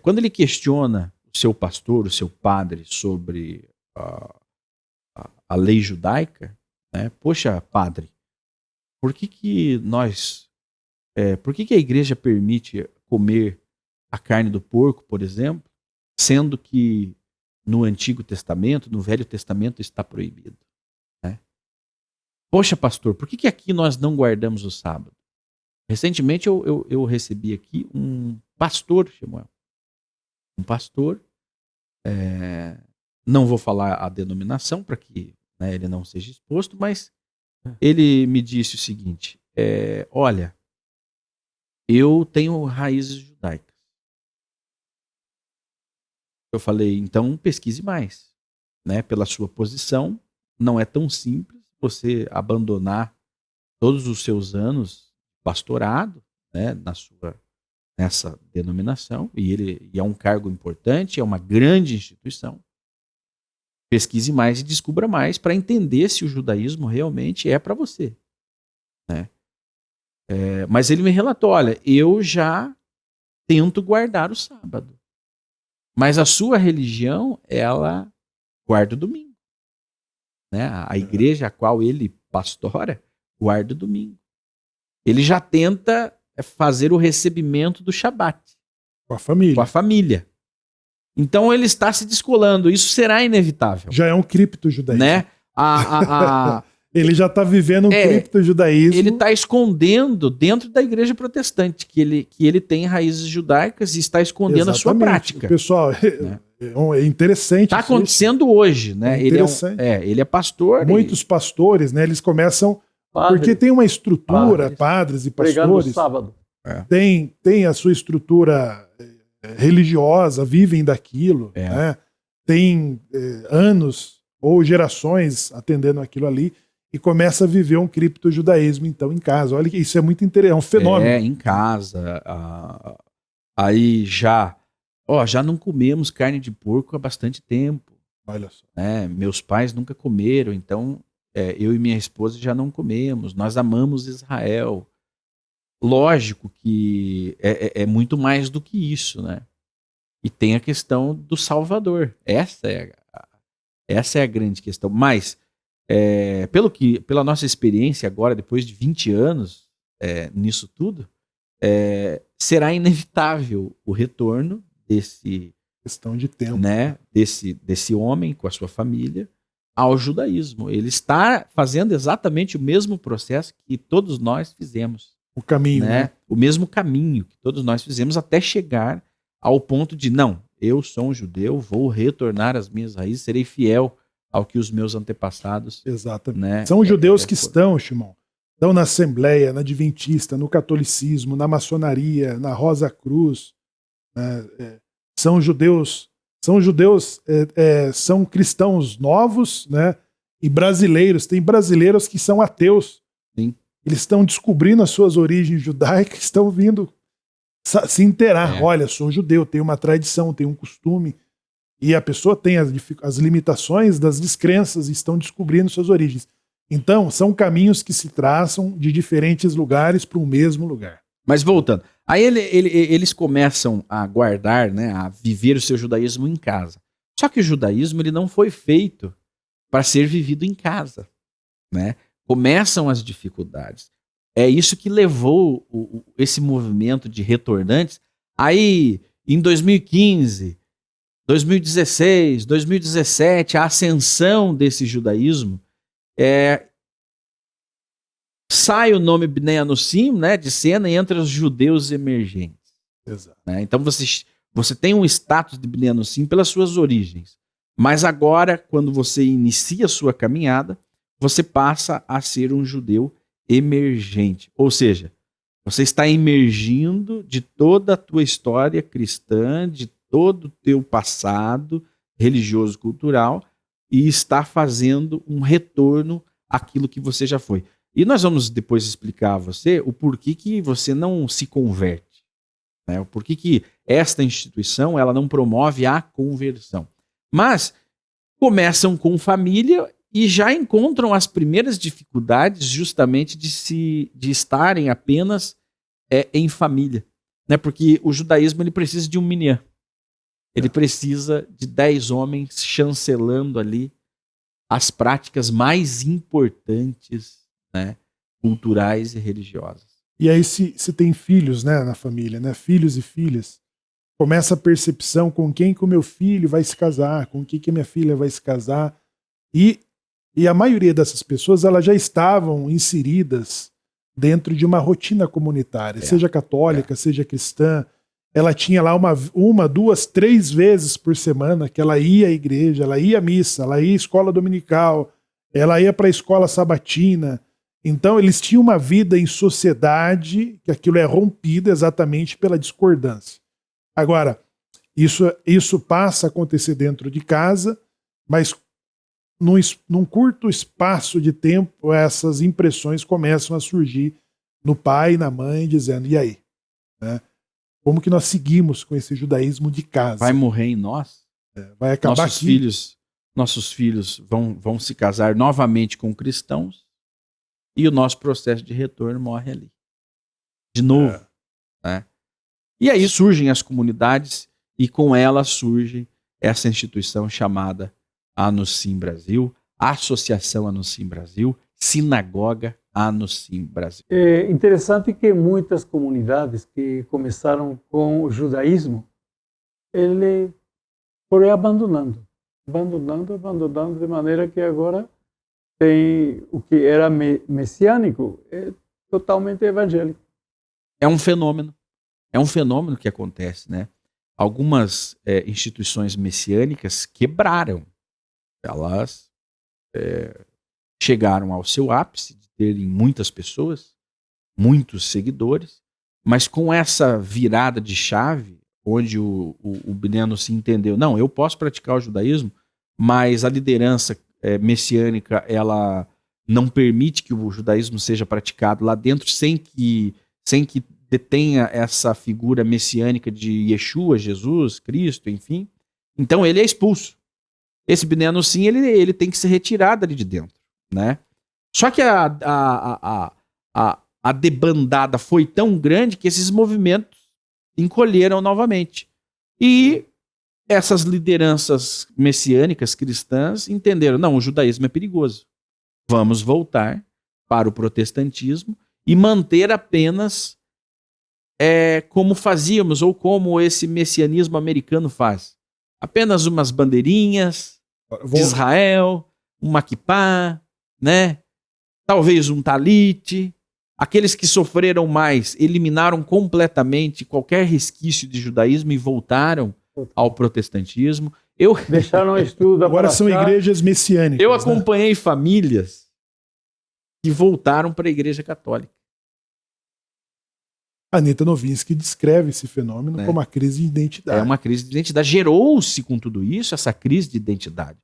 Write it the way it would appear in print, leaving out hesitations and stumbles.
quando ele questiona o seu pastor, o seu padre, sobre a lei judaica, né? Poxa, padre, por que a igreja permite comer a carne do porco, por exemplo, sendo que no Antigo Testamento, no Velho Testamento está proibido, né? Poxa, pastor, por que aqui nós não guardamos o sábado? Recentemente eu recebi aqui um pastor, Samuel. Um pastor, não vou falar a denominação para que, né, ele não seja exposto, mas ele me disse o seguinte, olha, eu tenho raízes judaicas. Eu falei, então pesquise mais, né? Pela sua posição, não é tão simples você abandonar todos os seus anos de pastorado, né, nessa denominação, e é um cargo importante, é uma grande instituição. Pesquise mais e descubra mais para entender se o judaísmo realmente é para você, né? Mas ele me relatou, olha, eu já tento guardar o sábado, mas a sua religião, ela guarda o domingo, né? A igreja a qual ele pastora guarda o domingo. Ele já tenta fazer o recebimento do Shabat com a família. Então ele está se descolando. Isso será inevitável. Já é um cripto-judaísmo. Né? Ele já está vivendo um cripto-judaísmo. Ele está escondendo dentro da igreja protestante que ele tem raízes judaicas e está escondendo a sua prática. Pessoal, né? É interessante. Está acontecendo hoje, né? Ele é pastor. Muitos pastores, né? Eles começam... Porque tem uma estrutura, padres e pastores... sábado. Tem a sua estrutura religiosa, vivem daquilo, né? Tem anos ou gerações atendendo aquilo ali e começa a viver um criptojudaísmo, então, em casa. Olha que isso é muito interessante, é um fenômeno. Em casa. Aí já não comemos carne de porco há bastante tempo. Olha só. Meus pais nunca comeram, então eu e minha esposa já não comemos. Nós amamos Israel. Lógico que é muito mais do que isso, né? E tem a questão do Salvador. Essa é a grande questão. Mas, pela nossa experiência agora, depois de 20 anos nisso tudo, será inevitável o retorno desse... Questão de tempo. Né? Desse homem com a sua família ao judaísmo. Ele está fazendo exatamente o mesmo processo que todos nós fizemos. O caminho, né? O mesmo caminho que todos nós fizemos até chegar ao ponto de, não, eu sou um judeu, vou retornar às minhas raízes, serei fiel ao que os meus antepassados... Exatamente. Né, são judeus que estão na Assembleia, na Adventista, no catolicismo, na maçonaria, na Rosa Cruz. Né, são judeus, são cristãos novos, né, e brasileiros. Tem brasileiros que são ateus. Sim. Eles estão descobrindo as suas origens judaicas, estão vindo se inteirar. Olha, sou judeu, tenho uma tradição, tenho um costume. E a pessoa tem as limitações das descrenças e estão descobrindo suas origens. Então, são caminhos que se traçam de diferentes lugares para o mesmo lugar. Mas voltando, aí eles começam a guardar, né, a viver o seu judaísmo em casa. Só que o judaísmo ele não foi feito para ser vivido em casa, né? Começam as dificuldades. É isso que levou esse movimento de retornantes. Aí, em 2015, 2016, 2017, a ascensão desse judaísmo, sai o nome Bnei Anossim, né, de cena e entra os judeus emergentes. Exato. Né? Então você tem um status de Bnei Anossim pelas suas origens. Mas agora, quando você inicia a sua caminhada, você passa a ser um judeu emergente. Ou seja, você está emergindo de toda a tua história cristã, de todo o teu passado religioso, cultural, e está fazendo um retorno àquilo que você já foi. E nós vamos depois explicar a você o porquê que você não se converte, né? O porquê que esta instituição ela não promove a conversão. Mas começam com família e já encontram as primeiras dificuldades justamente de estarem apenas em família, né? Porque o judaísmo ele precisa de um minyan, Ele precisa de 10 homens chancelando ali as práticas mais importantes, né, culturais e religiosas. E aí, se tem filhos, né, na família, né, filhos e filhas, começa a percepção com quem que o meu filho vai se casar, com quem que a minha filha vai se casar. E a maioria dessas pessoas, elas já estavam inseridas dentro de uma rotina comunitária, seja católica, seja cristã. Ela tinha lá uma, 2, 3 vezes por semana que ela ia à igreja, ela ia à missa, ela ia à escola dominical, ela ia para a escola sabatina. Então eles tinham uma vida em sociedade, que aquilo é rompido exatamente pela discordância. Agora, isso passa a acontecer dentro de casa, mas num curto espaço de tempo, essas impressões começam a surgir no pai e na mãe, dizendo, e aí? Né? Como que nós seguimos com esse judaísmo de casa? Vai morrer em nós? Vai acabar Nossos filhos vão se casar novamente com cristãos e o nosso processo de retorno morre ali. De novo. Né? E aí surgem as comunidades e com elas surge essa instituição chamada Anusim Brasil, Associação Anusim Brasil, Sinagoga Anusim Brasil. É interessante que muitas comunidades que começaram com o judaísmo, ele foi abandonando, de maneira que agora tem o que era messiânico, é totalmente evangélico. É um fenômeno que acontece, né? Algumas instituições messiânicas quebraram. Elas chegaram ao seu ápice de terem muitas pessoas, muitos seguidores, mas com essa virada de chave, onde o Bineno se entendeu, não, eu posso praticar o judaísmo, mas a liderança messiânica, ela não permite que o judaísmo seja praticado lá dentro sem que detenha essa figura messiânica de Yeshua, Jesus, Cristo, enfim. Então ele é expulso. Esse Bineno Anusim, ele tem que ser retirado ali de dentro, né? Só que a debandada foi tão grande que esses movimentos encolheram novamente. E essas lideranças messiânicas cristãs entenderam, não, o judaísmo é perigoso. Vamos voltar para o protestantismo e manter apenas como fazíamos, ou como esse messianismo americano faz. Apenas umas bandeirinhas de Israel, uma kippá, né? Talvez um talite. Aqueles que sofreram mais eliminaram completamente qualquer resquício de judaísmo e voltaram ao protestantismo. Deixaram o estudo. Agora são igrejas messiânicas. Eu acompanhei famílias que voltaram para a igreja católica. Anita Novinsky descreve esse fenômeno como uma crise de identidade. É uma crise de identidade. Gerou-se com tudo isso essa crise de identidade.